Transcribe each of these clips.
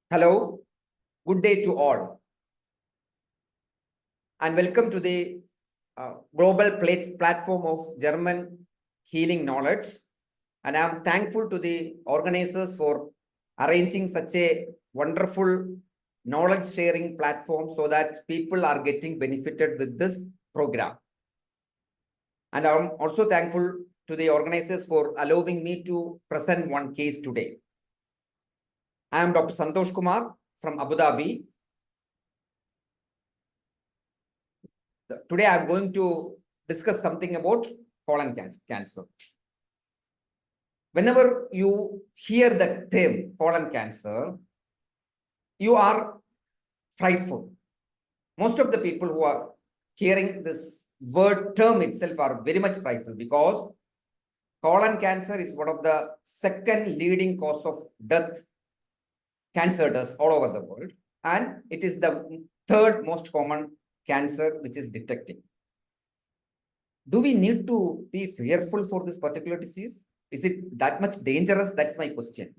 Hello, good day to all, and welcome to the global platform of German healing knowledge. And I'm thankful to the organizers for arranging such a wonderful knowledge sharing platform so that people are getting benefited with this program. And I'm also thankful to the organizers for allowing me to present one case today. I am Dr. Santosh Kumar from Abu Dhabi. Today, I'm going to discuss something about colon cancer. Whenever you hear the term colon cancer, you are frightful. Most of the people who are hearing this word term itself are very much frightful because colon cancer is one of the second leading cause of death, cancer deaths all over the world. And it is the third most common cancer which is detected. Do we need to be fearful for this particular disease? Is it that much dangerous? That's my question.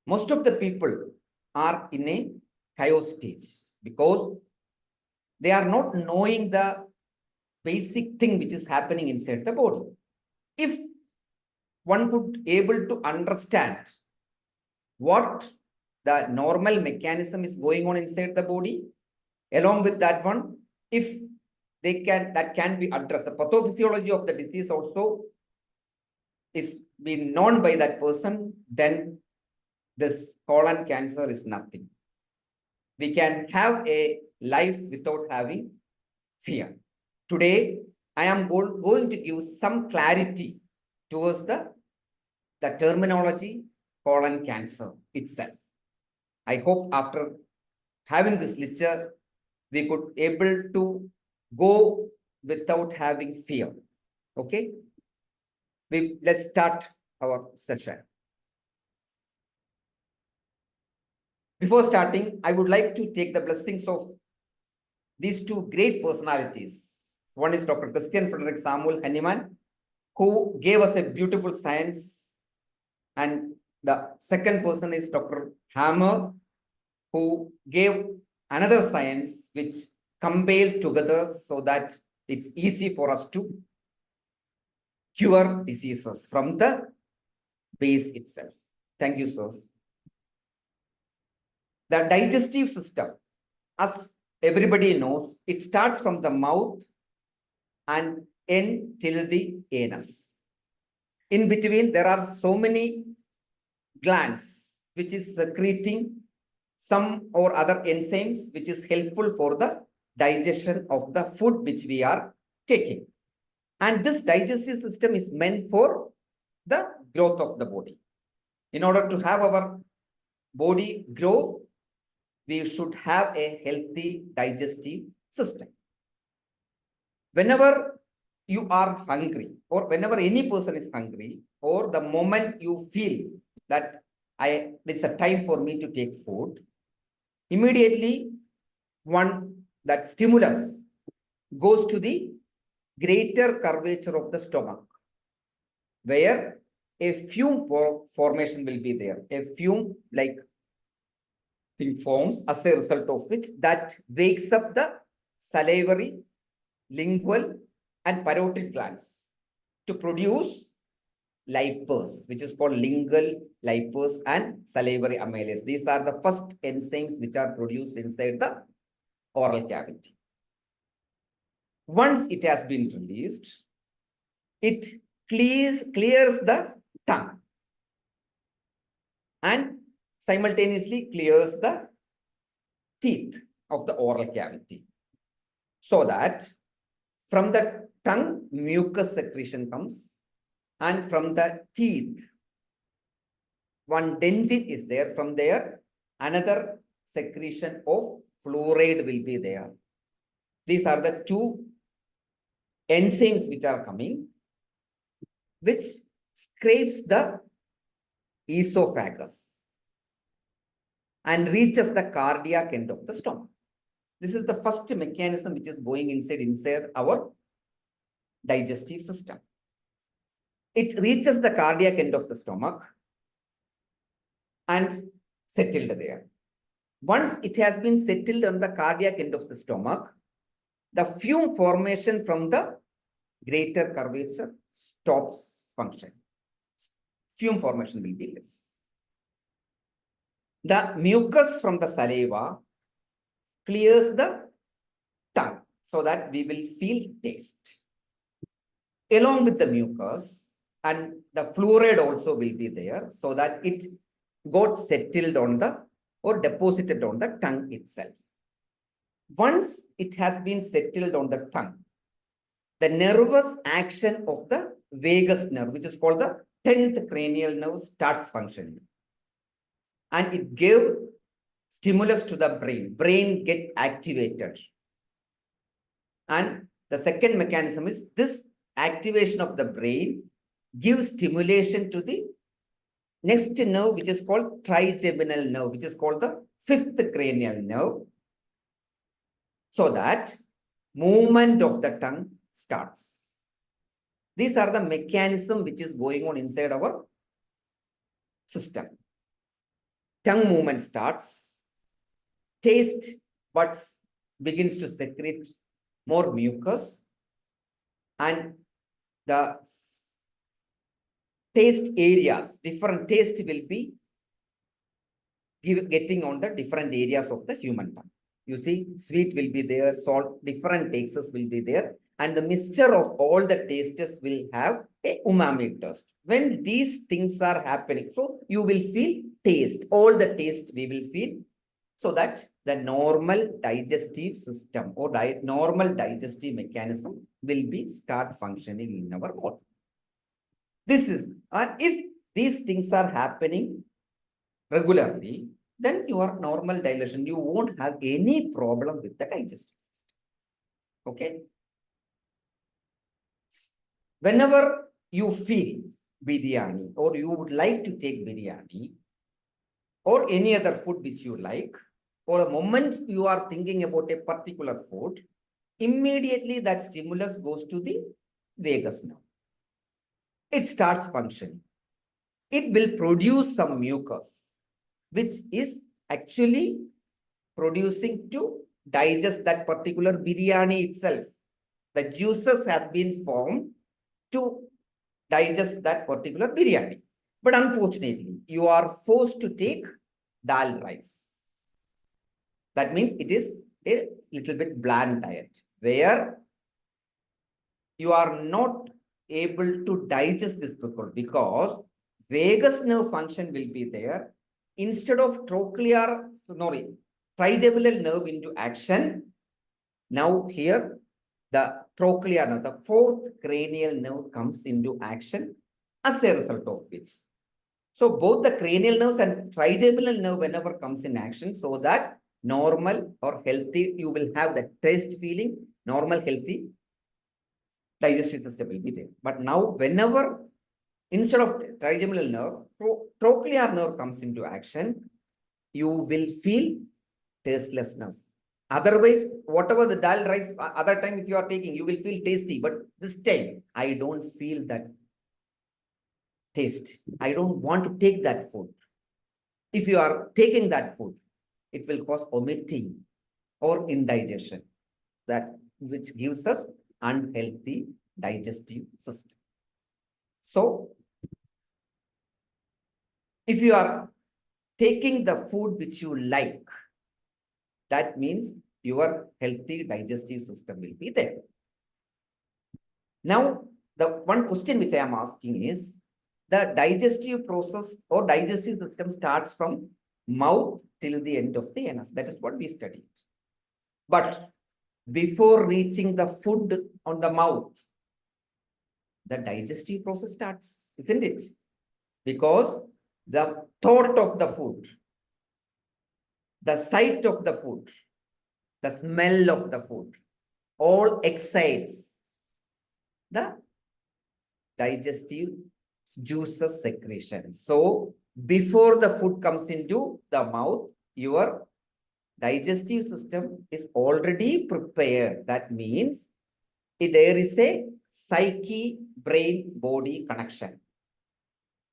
Most of the people are in a chaos stage because they are not knowing the basic thing which is happening inside the body. If one could able to understand what the normal mechanism is going on inside the body, along with that one, if that can be addressed. The pathophysiology of the disease also is being known by that person, then this colon cancer is nothing. We can have a life without having fear. Today, I am going to give some clarity towards the terminology colon cancer itself. I hope after having this lecture, we could able to go without having fear. Okay? Let's start our session. Before starting, I would like to take the blessings of these two great personalities. One is Dr. Christian Frederick Samuel Henneman, who gave us a beautiful science. And the second person is Dr. Hammer, who gave another science which compiled together so that it's easy for us to cure diseases from the base itself. Thank you, sirs. The digestive system, as everybody knows, it starts from the mouth and end till the anus. In between, there are so many glands which is secreting some or other enzymes which is helpful for the digestion of the food which we are taking. And this digestive system is meant for the growth of the body. In order to have our body grow, we should have a healthy digestive system. Whenever you are hungry, or whenever any person is hungry, or the moment you feel that it's a time for me to take food, immediately that stimulus goes to the greater curvature of the stomach, where a fume formation will be there. A fume like thing forms as a result of which that wakes up the salivary, lingual, and parotid glands to produce lipase, which is called lingual lipase and salivary amylase. These are the first enzymes which are produced inside the oral cavity. Once it has been released, it clears the tongue and simultaneously clears the teeth of the oral cavity, so that from the tongue mucus secretion comes, and from the teeth one dentin is there. From there another secretion of fluoride will be there. These are the two enzymes which are coming, which scrapes the esophagus and reaches the cardiac end of the stomach. This is the first mechanism which is going inside our digestive system. It reaches the cardiac end of the stomach, and settled there. Once it has been settled on the cardiac end of the stomach, the fume formation from the greater curvature stops function. Fume formation will be less. The mucus from the saliva clears the tongue so that we will feel taste. Along with the mucus, and the fluoride also will be there so that it got settled on the or deposited on the tongue itself. Once it has been settled on the tongue, the nervous action of the vagus nerve, which is called the 10th cranial nerve, starts functioning. And it gives stimulus to the brain. Brain gets activated. And the second mechanism is this activation of the brain gives stimulation to the next nerve, which is called trigeminal nerve, which is called the 5th cranial nerve, so that movement of the tongue starts. These are the mechanism which is going on inside our system. Tongue movement starts, taste buds begins to secrete more mucus, and the taste areas, different taste will be getting on the different areas of the human tongue. You see, sweet will be there, salt, different tastes will be there, and the mixture of all the tastes will have a umami taste. When these things are happening, so you will feel taste, all the taste we will feel, so that the normal digestive system or normal digestive mechanism will be start functioning in our body. This is, and if these things are happening regularly, then your normal digestion, you won't have any problem with the digestive system. Okay. Whenever you feel biryani or you would like to take biryani or any other food which you like, or a moment you are thinking about a particular food, immediately that stimulus goes to the vagus nerve. It starts functioning. It will produce some mucus, which is actually producing to digest that particular biryani itself. The juices has been formed to digest that particular biryani. But unfortunately, you are forced to take dal rice. That means it is a little bit bland diet, where you are not able to digest this because vagus nerve function will be there. Instead of trigeminal nerve into action, now here the trochlear nerve, the 4th cranial nerve comes into action as a result of which. So both the cranial nerves and trigeminal nerve whenever comes in action, so that normal or healthy, you will have the taste feeling, normal healthy digestive system will be there. But now whenever instead of trigeminal nerve, trochlear nerve comes into action, you will feel tastelessness. Otherwise, whatever the dal rice, other time if you are taking, you will feel tasty. But this time, I don't feel that taste. I don't want to take that food. If you are taking that food, it will cause vomiting or indigestion, that which gives us unhealthy digestive system. So, if you are taking the food which you like, that means your healthy digestive system will be there. Now, the one question which I am asking is, the digestive process or digestive system starts from mouth till the end of the anus. That is what we studied. But before reaching the food on the mouth, the digestive process starts, isn't it? Because the thought of the food, the sight of the food, the smell of the food, all excites the digestive juices secretion. So before the food comes into the mouth, your digestive system is already prepared. That means there is a psyche, brain, body connection.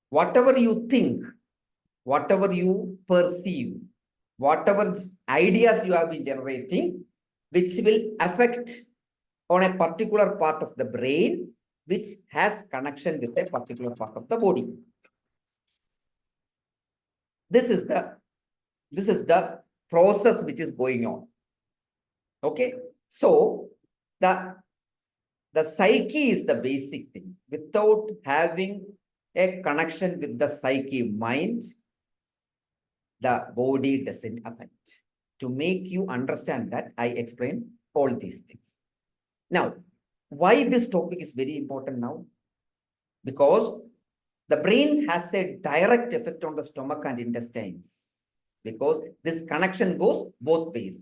Whatever you think, whatever you perceive whatever ideas you have been generating, which will affect on a particular part of the brain, which has connection with a particular part of the body. This is the process which is going on. Okay, so the psyche is the basic thing. Without having a connection with the psyche mind, the body doesn't affect. To make you understand that, I explained all these things. Now, why this topic is very important now? Because the brain has a direct effect on the stomach and intestines, because this connection goes both ways.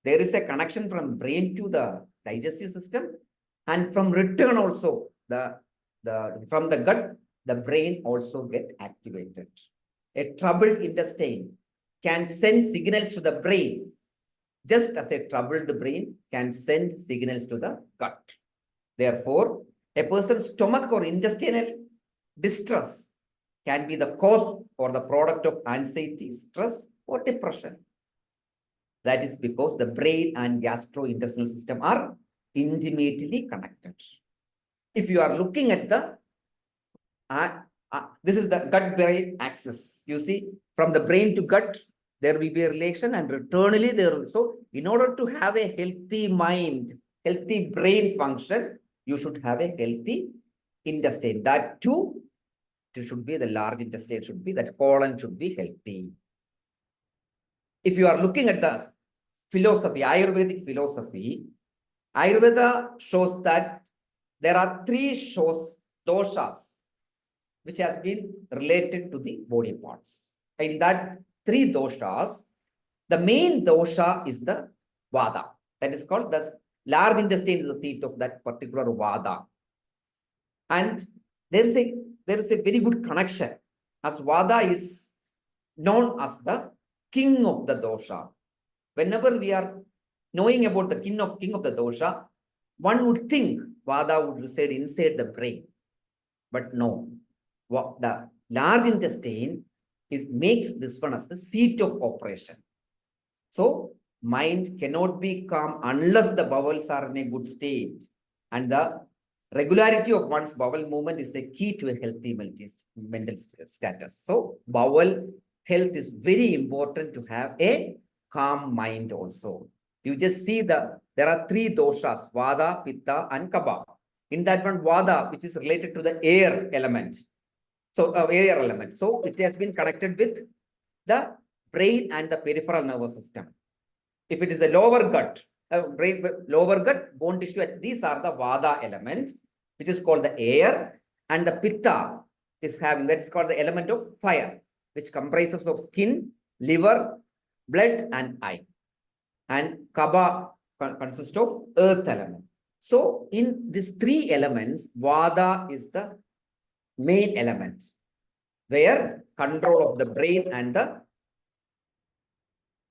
There is a connection from brain to the digestive system, and from return also, from the gut, the brain also get activated. A troubled intestine can send signals to the brain, just as a troubled brain can send signals to the gut. Therefore, a person's stomach or intestinal distress can be the cause or the product of anxiety, stress, or depression. That is because the brain and gastrointestinal system are intimately connected. If you are looking at the this is the gut-brain axis. You see, from the brain to gut, there will be a relation, and returnally there also. In order to have a healthy mind, healthy brain function, you should have a healthy intestine. That too, it should be the large intestine, should be that colon should be healthy. If you are looking at the philosophy, Ayurvedic philosophy, Ayurveda shows that there are three doshas which has been related to the body parts. In that three doshas, the main dosha is the vada. That is called the large intestine is the seat of that particular vada. And there is a very good connection, as vada is known as the king of the dosha. Whenever we are knowing about the king of the dosha, one would think vada would reside inside the brain. But no, the large intestine makes this one as the seat of operation. So mind cannot be calm unless the bowels are in a good state. And the regularity of one's bowel movement is the key to a healthy mental status. So bowel health is very important to have a calm mind also. You just see there are three doshas, vada, pitta, and kapha. In that one, vada, which is related to the air element. So air element. So it has been connected with the brain and the peripheral nervous system. If it is a lower gut, lower gut, bone tissue, these are the vada element, which is called the air, and the pitta is having, that is called the element of fire, which comprises of skin, liver, blood, and eye. And kapha consists of earth element. So in these three elements, vada is the main element, where control of the brain and the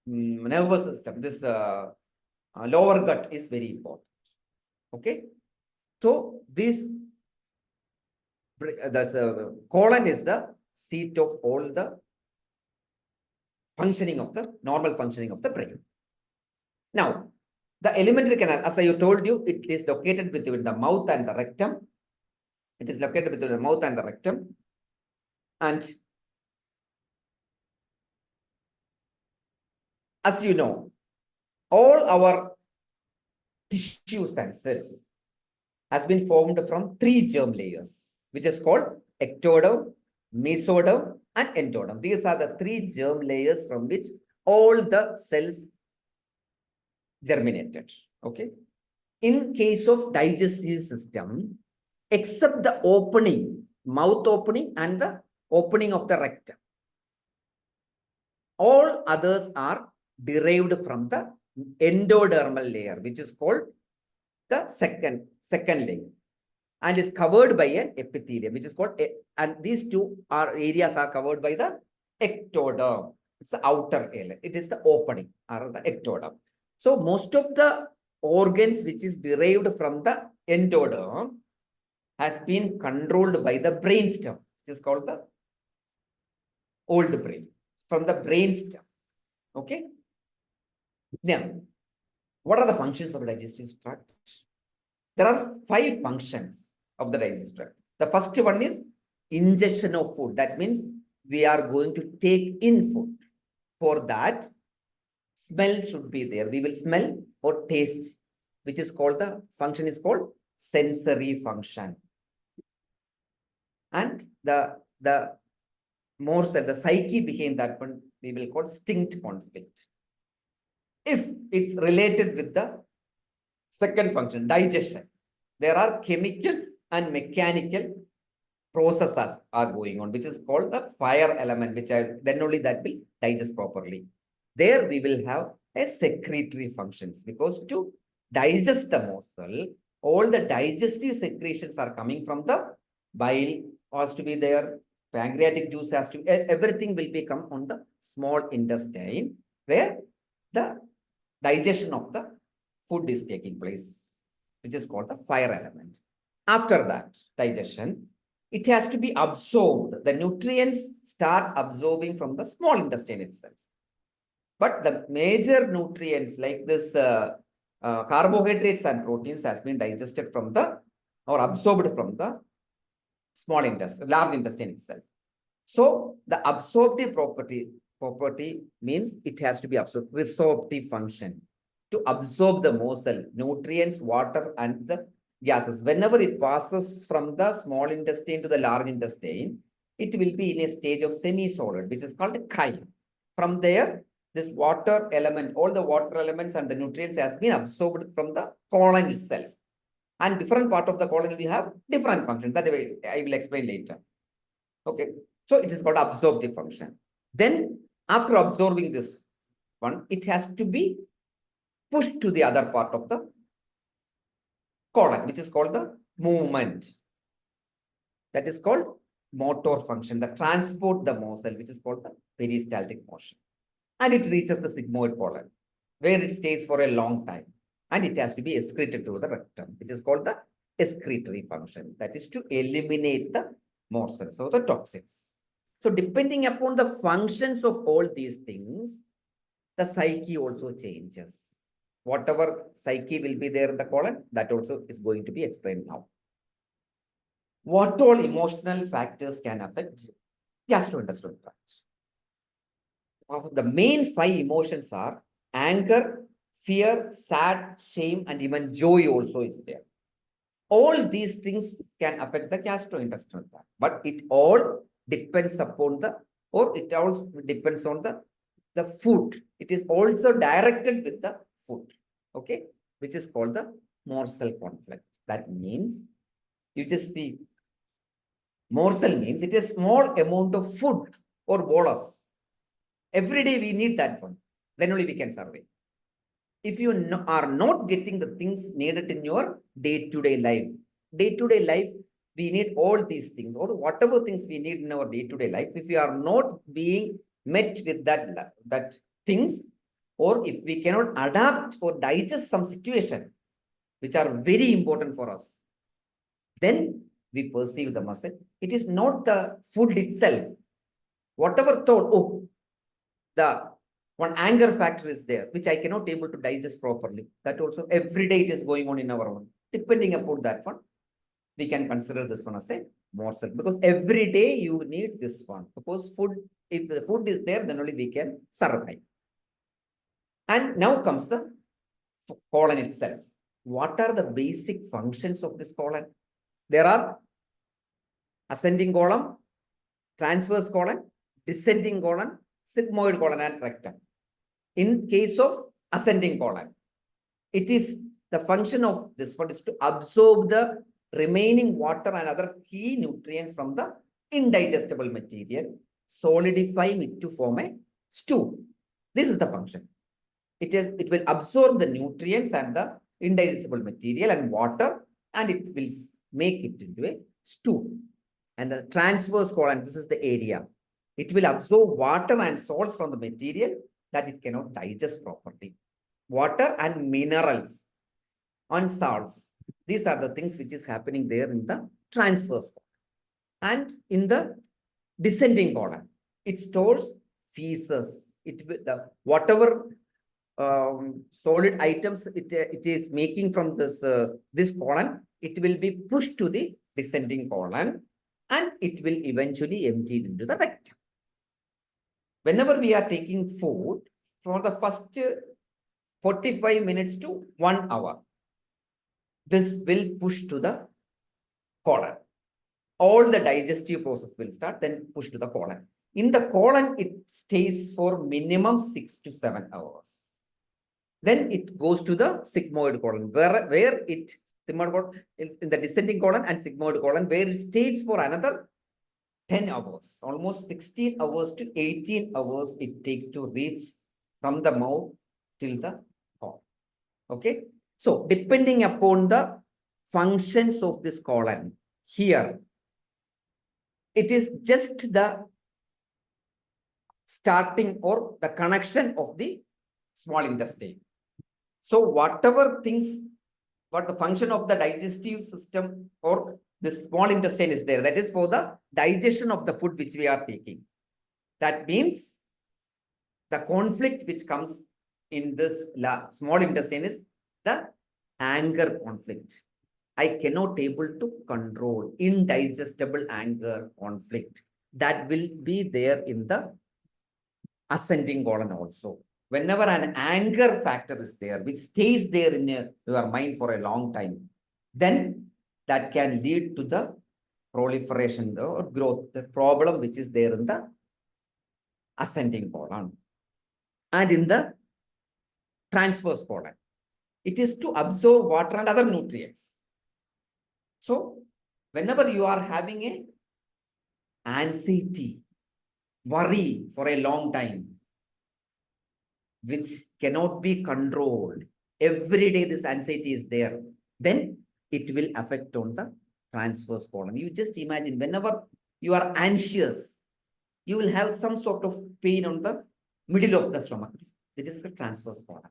nervous system, this lower gut, is very important. Okay, so this colon is the seat of all the functioning of the normal functioning of the brain. Now, the alimentary canal, as I told you, it is located between the mouth and the rectum. It is located between the mouth and the rectum. And as you know, all our tissues and cells has been formed from three germ layers, which is called ectoderm, mesoderm, and endoderm. These are the three germ layers from which all the cells germinated. Okay. In case of digestive system, except the opening, mouth opening and the opening of the rectum, all others are derived from the endodermal layer, which is called the second layer, and is covered by an epithelium, which is called, and these two areas are covered by the ectoderm. It's the outer layer. It is the opening or the ectoderm. So most of the organs which is derived from the endoderm has been controlled by the brainstem, which is called the old brain. from the brainstem. Okay. Now, what are the functions of the digestive tract? There are 5 functions of the digestive tract. The first one is ingestion of food. That means we are going to take in food. For that, smell should be there. We will smell or taste, which is called, the function is called sensory function. And the morsel, the psyche behind that one, we will call instinct conflict. If it's related with the second function, digestion, there are chemical and mechanical processes are going on, which is called the fire element, which then only that will digest properly. There we will have a secretory functions, because to digest the morsel, all the digestive secretions are coming from the bile, has to be there, pancreatic juice has to be, everything will become on the small intestine, where the digestion of the food is taking place, which is called the fire element. After that digestion, it has to be absorbed. The nutrients start absorbing from the small intestine itself. But the major nutrients like this carbohydrates and proteins has been digested from the, or absorbed from the small intestine, large intestine itself. So the absorptive property means it has to be absorbed, resorptive function, to absorb the morsel, nutrients, water, and the gases. Whenever it passes from the small intestine to the large intestine, it will be in a stage of semi-solid, which is called chyme. From there, this water element, all the water elements and the nutrients has been absorbed from the colon itself. And different part of the colon will have different functions. That I will explain later. Okay. So it is called absorptive function. Then after absorbing this one, it has to be pushed to the other part of the colon, which is called the movement. That is called motor function, the transport the morsel, which is called the peristaltic motion. And it reaches the sigmoid colon, where it stays for a long time. And it has to be excreted through the rectum, which is called the excretory function. That is to eliminate the morsels or the toxins. So depending upon the functions of all these things, the psyche also changes. Whatever psyche will be there in the colon, that also is going to be explained now. What all emotional factors can affect gastrointestinal tract? The main 5 emotions are anger, fear, sad, shame, and even joy also is there. All these things can affect the gastrointestinal tract, but it all depends upon the, or it also depends on the food. It is also directed with the food, okay, which is called the morsel conflict. That means, you just see, morsel means it is small amount of food or bolus. Every day we need that one. Then only we can survive. If you are not getting the things needed in your day-to-day life, we need all these things, or whatever things we need in our day-to-day life. If we are not being met with that things, or if we cannot adapt or digest some situation which are very important for us, then we perceive the muscle. It is not the food itself. Whatever thought, oh, the one anger factor is there, which I cannot able to digest properly. That also every day it is going on in our own. Depending upon that one, we can consider this one as a morsel, because every day you need this one. Because food, if the food is there, then only we can survive. And now comes the colon itself. What are the basic functions of this colon? There are ascending colon, transverse colon, descending colon, sigmoid colon, and rectum. In case of ascending colon, it is the function of this one is to absorb the remaining water and other key nutrients from the indigestible material, solidifying it to form a stew. This is the function. It will absorb the nutrients and the indigestible material and water, and it will make it into a stew. And the transverse colon, this is the area. It will absorb water and salts from the material that it cannot digest properly. Water and minerals and salts. These are the things which is happening there in the transverse colon. And in the descending colon, it stores feces, it will, whatever solid items it is making from this colon, it will be pushed to the descending colon and it will eventually empty into the rectum. Whenever we are taking food, for the first 45 minutes to 1 hour, this will push to the colon. All the digestive process will start, then push to the colon. In the colon, it stays for minimum 6 to 7 hours. Then it goes to the sigmoid colon, where it sigmoid colon in the descending colon and sigmoid colon, where it stays for another 10 hours, almost 16 hours to 18 hours it takes to reach from the mouth till the colon. Okay. So depending upon the functions of this colon, here, it is just the starting or the connection of the small intestine. So whatever things, what the function of the digestive system or the small intestine is there, that is for the digestion of the food which we are taking. That means the conflict which comes in this small intestine is the anger conflict. I cannot able to control indigestible anger conflict. That will be there in the ascending colon also. Whenever an anger factor is there, which stays there in your mind for a long time, then that can lead to the proliferation or growth, the problem which is there in the ascending colon. And in the transverse colon, it is to absorb water and other nutrients. So whenever you are having a anxiety, worry for a long time, which cannot be controlled, every day this anxiety is there, then it will affect on the transverse colon. You just imagine whenever you are anxious, you will have some sort of pain on the middle of the stomach. It is the transverse colon.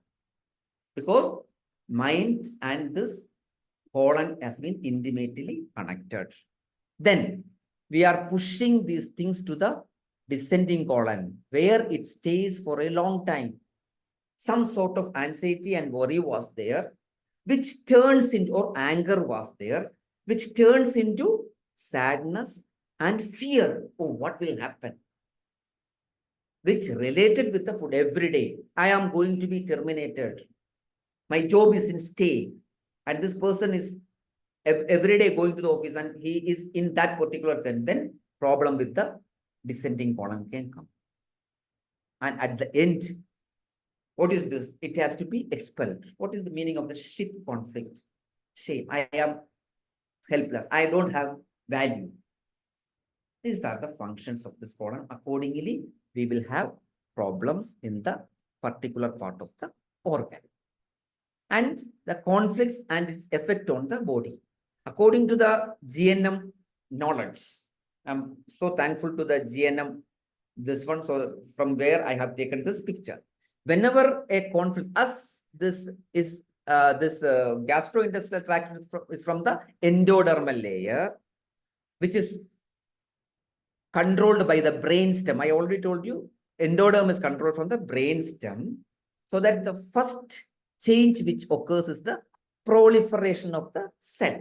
Because mind and this colon has been intimately connected. Then we are pushing these things to the descending colon, where it stays for a long time. Some sort of anxiety and worry was there, which turns into, or anger was there, which turns into sadness and fear. Oh, what will happen? Which related with the food every day. I am going to be terminated. My job is in stake. And this person is every day going to the office and he is in that particular thing. Then problem with the descending colon can come. And at the end, what is this? It has to be expelled. What is the meaning of the shit conflict? Shame. I am helpless. I don't have value. These are the functions of this colon. Accordingly, we will have problems in the particular part of the organ. And the conflicts and its effect on the body. According to the GNM knowledge, I'm so thankful to the GNM, this one, so from where I have taken this picture. Whenever a conflict, as this is gastrointestinal tract is from the endodermal layer, which is controlled by the brainstem. I already told you, endoderm is controlled from the brainstem, so that the first change which occurs is the proliferation of the cell.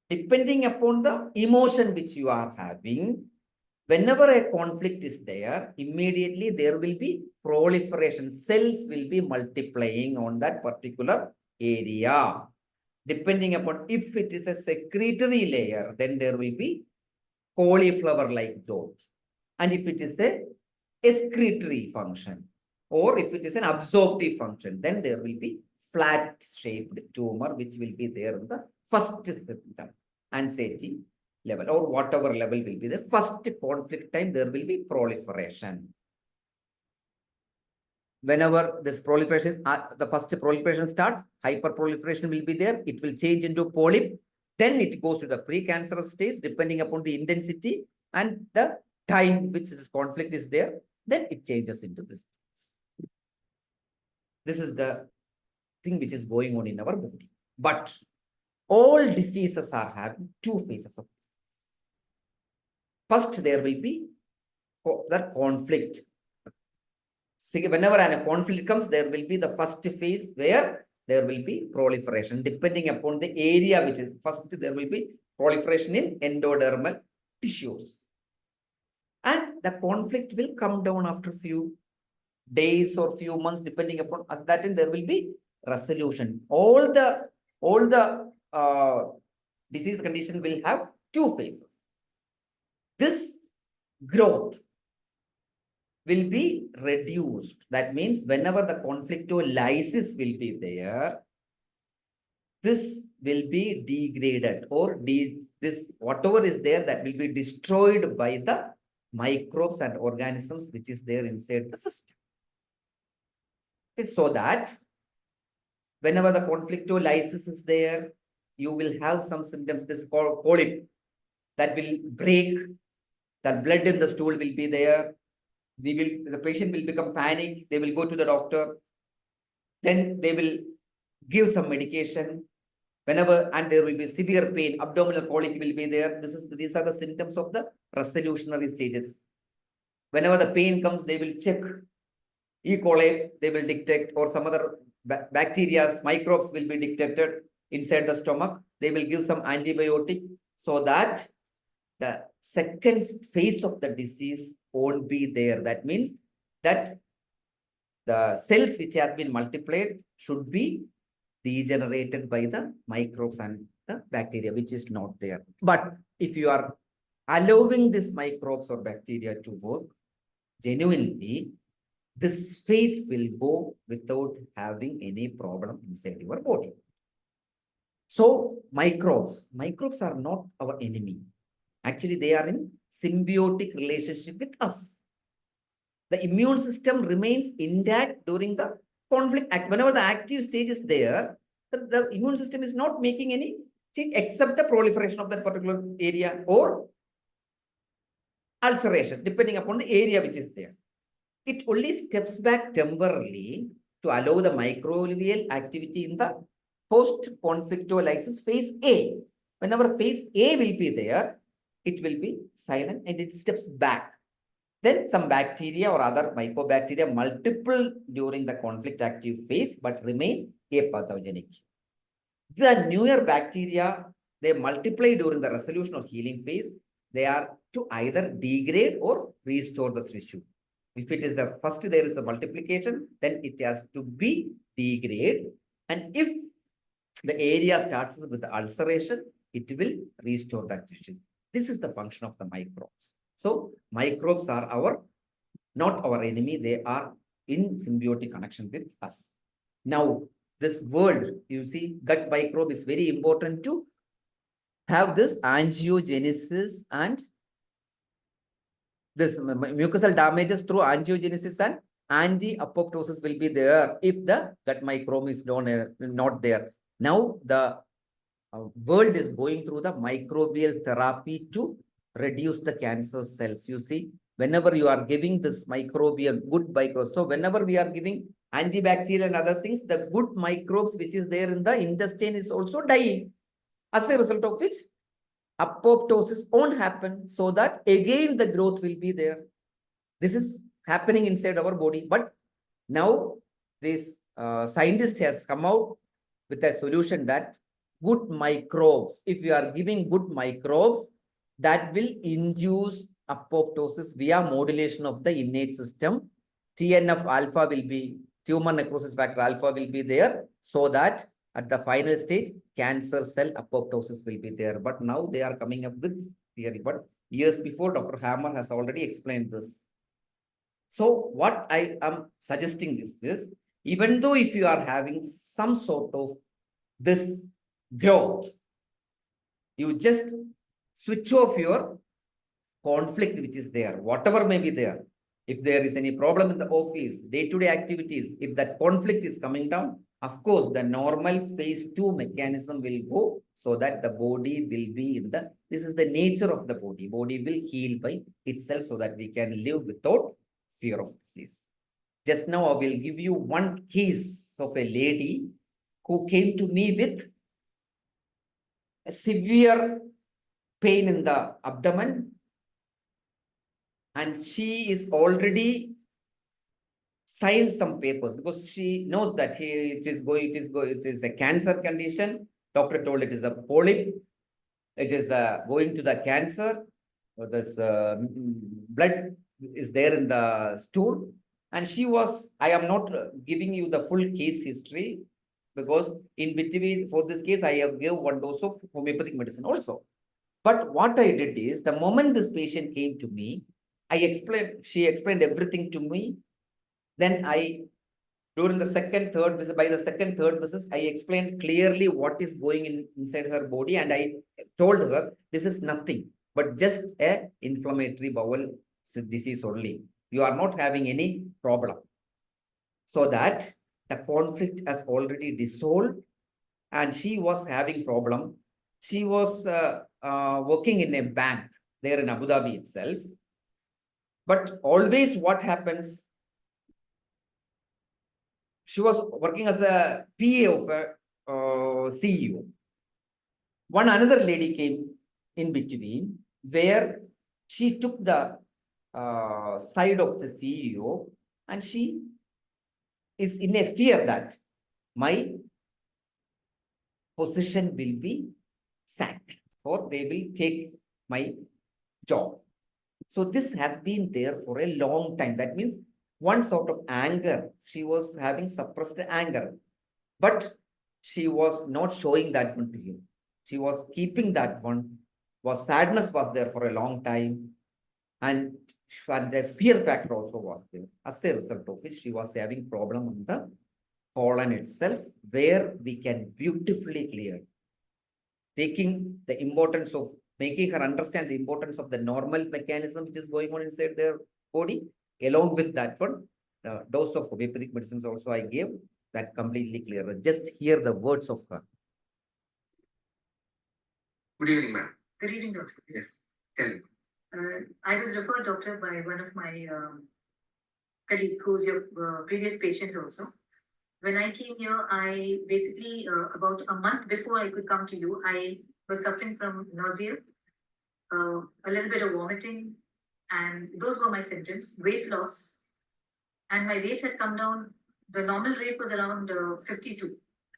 Depending upon the emotion which you are having, whenever a conflict is there, immediately there will be proliferation. Cells will be multiplying on that particular area. Depending upon if it is a secretory layer, then there will be cauliflower-like growth. And if it is a excretory function, or if it is an absorptive function, then there will be flat-shaped tumor, which will be there in the first symptom, anxiety level, or whatever level will be the first conflict time, there will be proliferation. Whenever this proliferation, the first proliferation starts, hyperproliferation will be there. It will change into polyp. Then it goes to the precancerous stage, depending upon the intensity and the time which this conflict is there. Then it changes into this. This is the thing which is going on in our body. But all diseases are having two phases of disease. First, there will be that conflict. whenever a conflict comes, there will be the first phase where there will be proliferation, depending upon the area which is first, there will be proliferation in endodermal tissues. And the conflict will come down after few days or few months, depending upon that, and there will be resolution. All the disease condition will have two phases. This growth will be reduced. That means whenever the conflictolysis will be there, this will be degraded, or this whatever is there, that will be destroyed by the microbes and organisms which is there inside the system. So that whenever the conflictolysis is there, you will have some symptoms, this polyp that will break, the blood in the stool will be there. The patient will become panic. They will go to the doctor. Then they will give some medication. Whenever, and there will be severe pain, abdominal colic will be there. These are the symptoms of the resolutionary stages. Whenever the pain comes, they will check E. coli, they will detect, or some other bacteria, microbes will be detected inside the stomach. They will give some antibiotic so that the second phase of the disease won't be there. That means that the cells which have been multiplied should be degenerated by the microbes and the bacteria, which is not there. But if you are allowing these microbes or bacteria to work genuinely, this phase will go without having any problem inside your body. So microbes are not our enemy. Actually, they are in symbiotic relationship with us. The immune system remains intact during the conflict. Whenever the active stage is there, the immune system is not making any change except the proliferation of that particular area or ulceration, depending upon the area which is there. It only steps back temporarily to allow the microbial activity in the post-conflictolysis phase A. Whenever phase A will be there, it will be silent and it steps back. Then some bacteria or other mycobacteria multiple during the conflict active phase but remain apathogenic. The newer bacteria, they multiply during the resolution or healing phase. They are to either degrade or restore the tissue. If it is the first, there is the multiplication, then it has to be degrade. And if the area starts with the ulceration, it will restore that tissue. This is the function of the microbes. So microbes are not our enemy. They are in symbiotic connection with us. Now, this world, you see, gut microbe is very important to have this angiogenesis and this mucosal damages through angiogenesis and anti-apoptosis will be there if the gut microbe is not there. Now, the world is going through the microbial therapy to reduce the cancer cells. You see, whenever you are giving this microbial good microbes, so whenever we are giving antibacterial and other things, the good microbes which is there in the intestine is also dying, as a result of which apoptosis won't happen, so that again the growth will be there. This is happening inside our body. But now this scientist has come out with a solution that good microbes, if you are giving good microbes, that will induce apoptosis via modulation of the innate system. TNF alpha will be, tumor necrosis factor alpha will be there, so that at the final stage, cancer cell apoptosis will be there. But now they are coming up with theory. But years before, Dr. Hammer has already explained this. So what I am suggesting is this: even though if you are having some sort of this growth, you just switch off your conflict which is there, whatever may be there. If there is any problem in the office, day-to-day activities, if that conflict is coming down, of course, the normal phase 2 mechanism will go, so that the body will be in the, this is the nature of the body. Body will heal by itself so that we can live without fear of disease. Just now, I will give you one case of a lady who came to me with a severe pain in the abdomen, and she is already signed some papers because she knows that it is a cancer condition. Doctor told it is a polyp. It is going to the cancer. This blood is there in the stool. And she was, I am not giving you the full case history because in between for this case, I have gave one dose of homeopathic medicine also. But what I did is the moment this patient came to me, she explained everything to me. Then during the second, third visit, by the second, third visit, I explained clearly what is going inside her body. And I told her, this is nothing but just a inflammatory bowel disease only. You are not having any problem. So that the conflict has already dissolved and she was having problem. She was working in a bank there in Abu Dhabi itself. But always what happens, she was working as a PA of a CEO. One another lady came in between where she took the side of the CEO and she is in a fear that my position will be sacked or they will take my job. So this has been there for a long time. That means one sort of anger. She was having suppressed anger, but she was not showing that one to you. She was keeping that one. Sadness was there for a long time. And the fear factor also was there. As a result of which she was having problem on the colon itself, where we can beautifully clear, taking the importance of making her understand the importance of the normal mechanism which is going on inside their body. Along with that one, dose of homeopathic medicines also I gave that completely clear. Just hear the words of her. Good evening, ma'am. Good evening, doctor. Yes, tell me. I was referred, doctor, by one of my colleague who's your previous patient also. When I came here, I basically, about a month before I could come to you, I was suffering from nausea, a little bit of vomiting, and those were my symptoms, weight loss. And my weight had come down, the normal rate was around 52.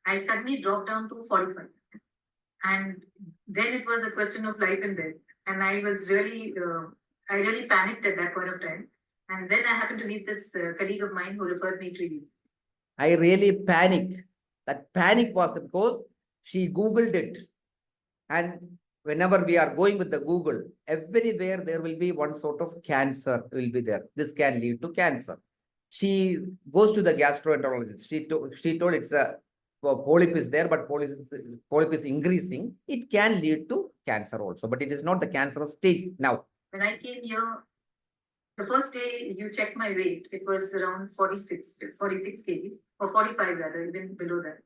I suddenly dropped down to 45. And then it was a question of life and death. And I was really, I really panicked at that point of time. And then I happened to meet this colleague of mine who referred me to you. I really panicked. That panic was because she Googled it. And whenever we are going with the Google, everywhere there will be one sort of cancer will be there. This can lead to cancer. She goes to the gastroenterologist. She told it's a polyp is there, but polyp is increasing. It can lead to cancer also, but it is not the cancerous stage now. When I came here, the first day you checked my weight, it was around 46 kgs, or 45 rather, even below that.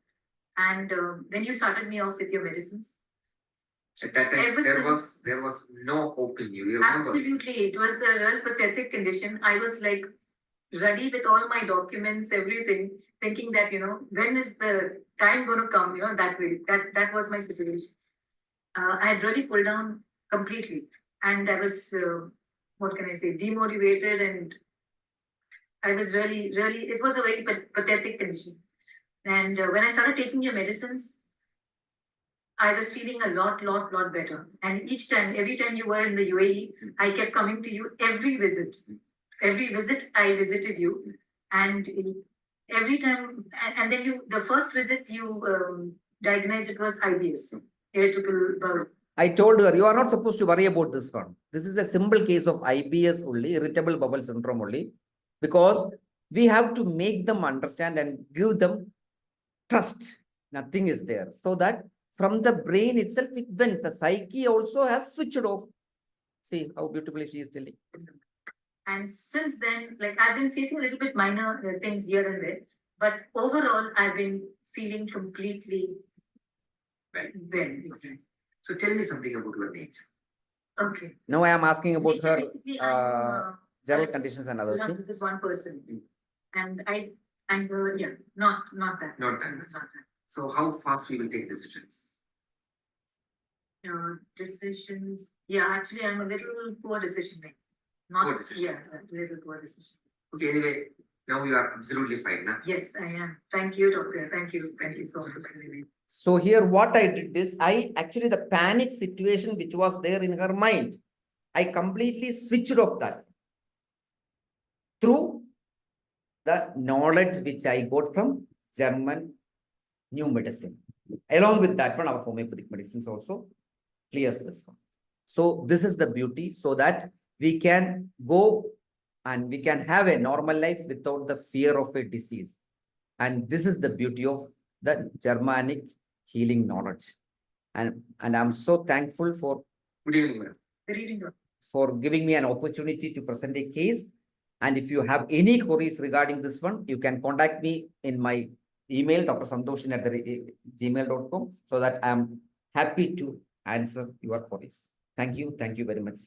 And then you started me off with your medicines. At that time, there was no hope in you. Absolutely, it was a real pathetic condition. I was like ready with all my documents, everything, thinking that when is the time going to come? That way. That was my situation. I had really pulled down completely, and I was what can I say, demotivated, and I was really, really. It was a very pathetic condition. And when I started taking your medicines, I was feeling a lot better. And every time you were in the UAE, I kept coming to you every visit. Every visit I visited you, and every time, and then the first visit you diagnosed it was IBS, irritable bowel. I told her, you are not supposed to worry about this one. This is a simple case of IBS only, irritable bowel syndrome only, because we have to make them understand and give them trust. Nothing is there. So that from the brain itself, it went. The psyche also has switched off. See how beautifully she is telling. And since then, like I've been facing a little bit minor things here and there, but overall, I've been feeling completely well. Exactly. So tell me something about your nature. Okay. Now I am asking about nature, her general conditions and other things. This one person, and yeah, not that. Not that. So how fast you will take decisions? Decisions. Yeah, actually, I'm a little poor decision maker. Not poor decision. Yeah, a little poor decision. Okay. Anyway, Now you are absolutely fine. Na? Yes, I am. Thank you, doctor. Thank you. Thank you so much. So here what I did is, I actually, the panic situation which was there in her mind, I completely switched off that through the knowledge which I got from German new medicine. Along with that one, our homeopathic medicines also clears this one. So this is the beauty, so that we can go and we can have a normal life without the fear of a disease. And this is the beauty of the Germanic healing knowledge. And I'm so thankful for Good evening, madam. Good evening, doctor. for giving me an opportunity to present a case. And if you have any queries regarding this one, you can contact me in my email, drsantoshin@gmail.com, so that I'm happy to answer your queries. Thank you. Thank you very much.